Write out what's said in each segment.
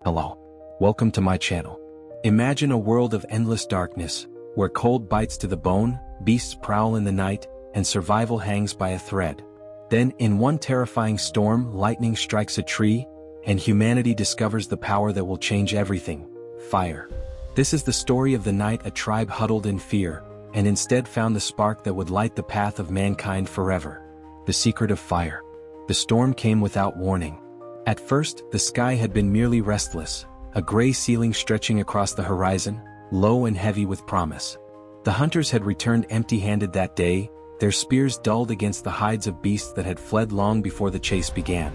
Hello. Welcome to my channel. Imagine a world of endless darkness, where cold bites to the bone, beasts prowl in the night, and survival hangs by a thread. Then, in one terrifying storm, lightning strikes a tree, and humanity discovers the power that will change everything: fire. This is the story of the night a tribe huddled in fear, and instead found the spark that would light the path of mankind forever. The secret of fire. The storm came without warning. At first, the sky had been merely restless, a gray ceiling stretching across the horizon, low and heavy with promise. The hunters had returned empty-handed that day, their spears dulled against the hides of beasts that had fled long before the chase began.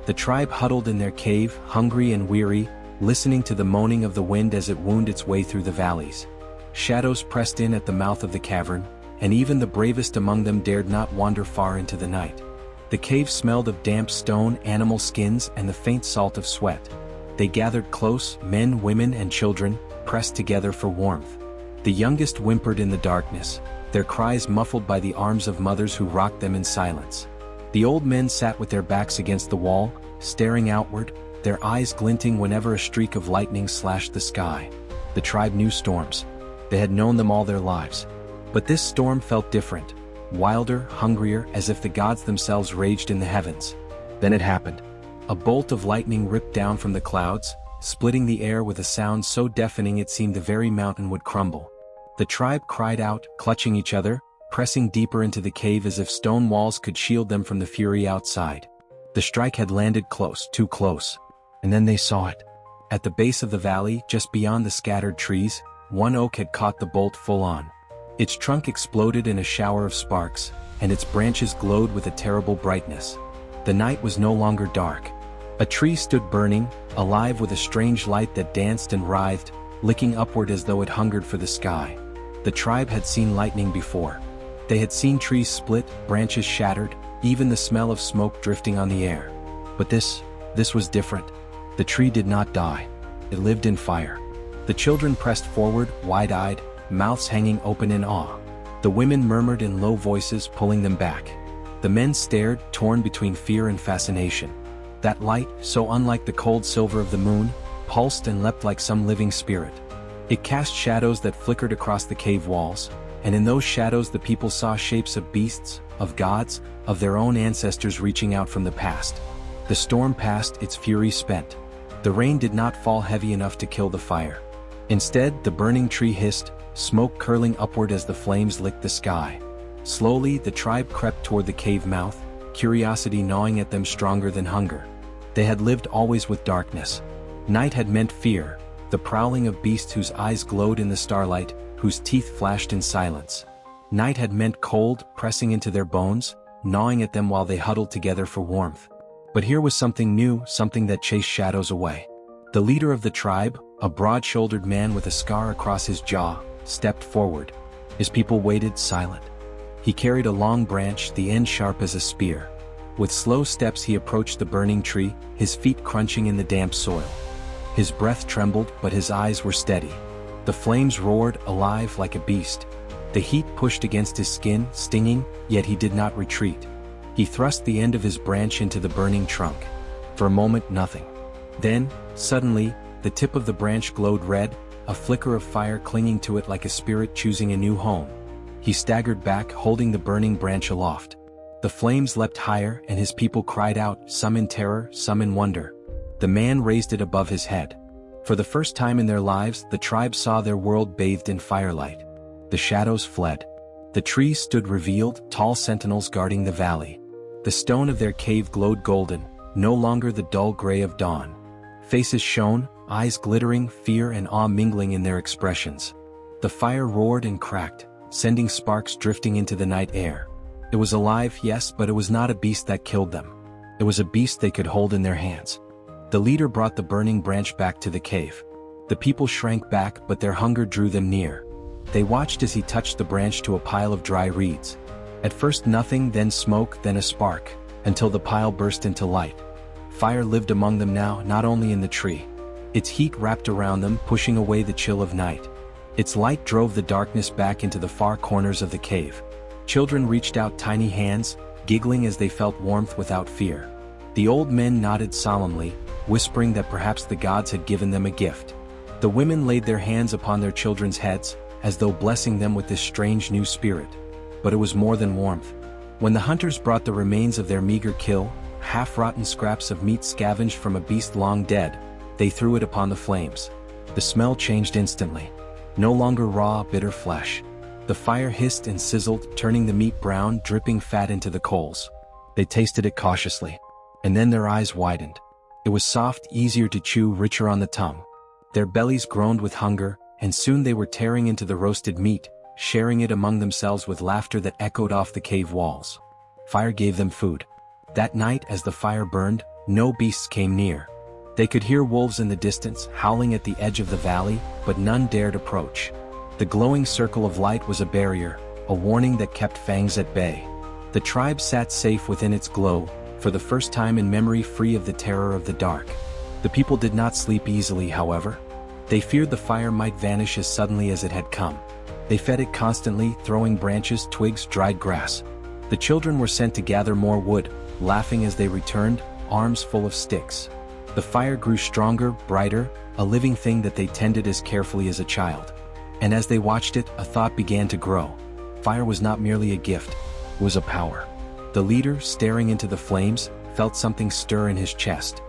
The tribe huddled in their cave, hungry and weary, listening to the moaning of the wind as it wound its way through the valleys. Shadows pressed in at the mouth of the cavern, and even the bravest among them dared not wander far into the night. The cave smelled of damp stone, animal skins, and the faint salt of sweat. They gathered close, men, women, and children, pressed together for warmth. The youngest whimpered in the darkness, their cries muffled by the arms of mothers who rocked them in silence. The old men sat with their backs against the wall, staring outward, their eyes glinting whenever a streak of lightning slashed the sky. The tribe knew storms. They had known them all their lives. But this storm felt different, wilder, hungrier, as if the gods themselves raged in the heavens. Then it happened. A bolt of lightning ripped down from the clouds, splitting the air with a sound so deafening it seemed the very mountain would crumble. The tribe cried out, clutching each other, pressing deeper into the cave as if stone walls could shield them from the fury outside. The strike had landed close, too close. And then they saw it. At the base of the valley, just beyond the scattered trees, one oak had caught the bolt full on. Its trunk exploded in a shower of sparks, and its branches glowed with a terrible brightness. The night was no longer dark. A tree stood burning, alive with a strange light that danced and writhed, licking upward as though it hungered for the sky. The tribe had seen lightning before. They had seen trees split, branches shattered, even the smell of smoke drifting on the air. But this was different. The tree did not die. It lived in fire. The children pressed forward, wide-eyed, mouths hanging open in awe. The women murmured in low voices, pulling them back. The men stared, torn between fear and fascination. That light, so unlike the cold silver of the moon, pulsed and leapt like some living spirit. It cast shadows that flickered across the cave walls, and in those shadows the people saw shapes of beasts, of gods, of their own ancestors reaching out from the past. The storm passed, its fury spent. The rain did not fall heavy enough to kill the fire. Instead, the burning tree hissed, smoke curling upward as the flames licked the sky. Slowly, the tribe crept toward the cave mouth, curiosity gnawing at them stronger than hunger. They had lived always with darkness. Night had meant fear, the prowling of beasts whose eyes glowed in the starlight, whose teeth flashed in silence. Night had meant cold, pressing into their bones, gnawing at them while they huddled together for warmth. But here was something new, something that chased shadows away. The leader of the tribe, a broad-shouldered man with a scar across his jaw, stepped forward. His people waited, silent. He carried a long branch, the end sharp as a spear. With slow steps he approached the burning tree, his feet crunching in the damp soil. His breath trembled, but his eyes were steady. The flames roared, alive like a beast. The heat pushed against his skin, stinging, yet he did not retreat. He thrust the end of his branch into the burning trunk. For a moment, nothing. Then, suddenly, the tip of the branch glowed red, a flicker of fire clinging to it like a spirit choosing a new home. He staggered back, holding the burning branch aloft. The flames leapt higher, and his people cried out, some in terror, some in wonder. The man raised it above his head. For the first time in their lives, the tribe saw their world bathed in firelight. The shadows fled. The trees stood revealed, tall sentinels guarding the valley. The stone of their cave glowed golden, no longer the dull gray of dawn. Faces shone, eyes glittering, fear and awe mingling in their expressions. The fire roared and cracked, sending sparks drifting into the night air. It was alive, yes, but it was not a beast that killed them. It was a beast they could hold in their hands. The leader brought the burning branch back to the cave. The people shrank back, but their hunger drew them near. They watched as he touched the branch to a pile of dry reeds. At first nothing, then smoke, then a spark, until the pile burst into light. Fire lived among them now, not only in the tree. Its heat wrapped around them, pushing away the chill of night. Its light drove the darkness back into the far corners of the cave. Children reached out tiny hands, giggling as they felt warmth without fear. The old men nodded solemnly, whispering that perhaps the gods had given them a gift. The women laid their hands upon their children's heads, as though blessing them with this strange new spirit. But it was more than warmth. When the hunters brought the remains of their meager kill, half-rotten scraps of meat scavenged from a beast long dead, they threw it upon the flames. The smell changed instantly. No longer raw, bitter flesh. The fire hissed and sizzled, turning the meat brown, dripping fat into the coals. They tasted it cautiously. And then their eyes widened. It was soft, easier to chew, richer on the tongue. Their bellies groaned with hunger, and soon they were tearing into the roasted meat, sharing it among themselves with laughter that echoed off the cave walls. Fire gave them food. That night, as the fire burned, no beasts came near. They could hear wolves in the distance, howling at the edge of the valley, but none dared approach. The glowing circle of light was a barrier, a warning that kept fangs at bay. The tribe sat safe within its glow, for the first time in memory free of the terror of the dark. The people did not sleep easily, however. They feared the fire might vanish as suddenly as it had come. They fed it constantly, throwing branches, twigs, dried grass. The children were sent to gather more wood, laughing as they returned, arms full of sticks. The fire grew stronger, brighter, a living thing that they tended as carefully as a child. And as they watched it, a thought began to grow. Fire was not merely a gift, it was a power. The leader, staring into the flames, felt something stir in his chest.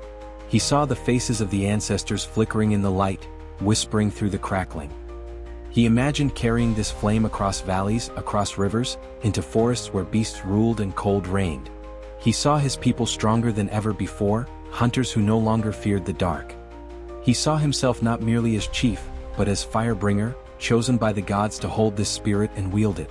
He saw the faces of the ancestors flickering in the light, whispering through the crackling. He imagined carrying this flame across valleys, across rivers, into forests where beasts ruled and cold reigned. He saw his people stronger than ever before, hunters who no longer feared the dark. He saw himself not merely as chief, but as firebringer, chosen by the gods to hold this spirit and wield it.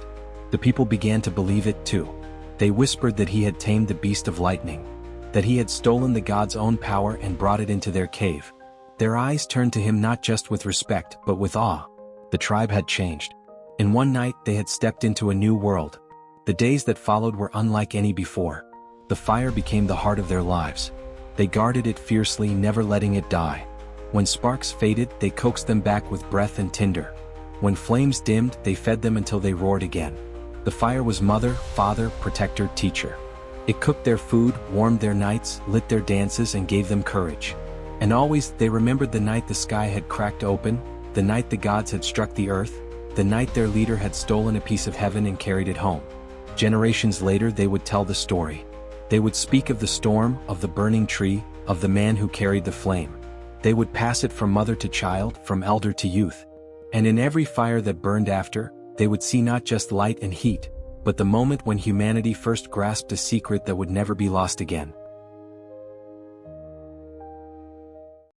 The people began to believe it too. They whispered that he had tamed the beast of lightning, that he had stolen the god's own power and brought it into their cave. Their eyes turned to him not just with respect, but with awe. The tribe had changed. In one night they had stepped into a new world. The days that followed were unlike any before. The fire became the heart of their lives. They guarded it fiercely, never letting it die. When sparks faded, they coaxed them back with breath and tinder. When flames dimmed, they fed them until they roared again. The fire was mother, father, protector, teacher. It cooked their food, warmed their nights, lit their dances, and gave them courage. And always, they remembered the night the sky had cracked open, the night the gods had struck the earth, the night their leader had stolen a piece of heaven and carried it home. Generations later, they would tell the story. They would speak of the storm, of the burning tree, of the man who carried the flame. They would pass it from mother to child, from elder to youth. And in every fire that burned after, they would see not just light and heat, but the moment when humanity first grasped a secret that would never be lost again.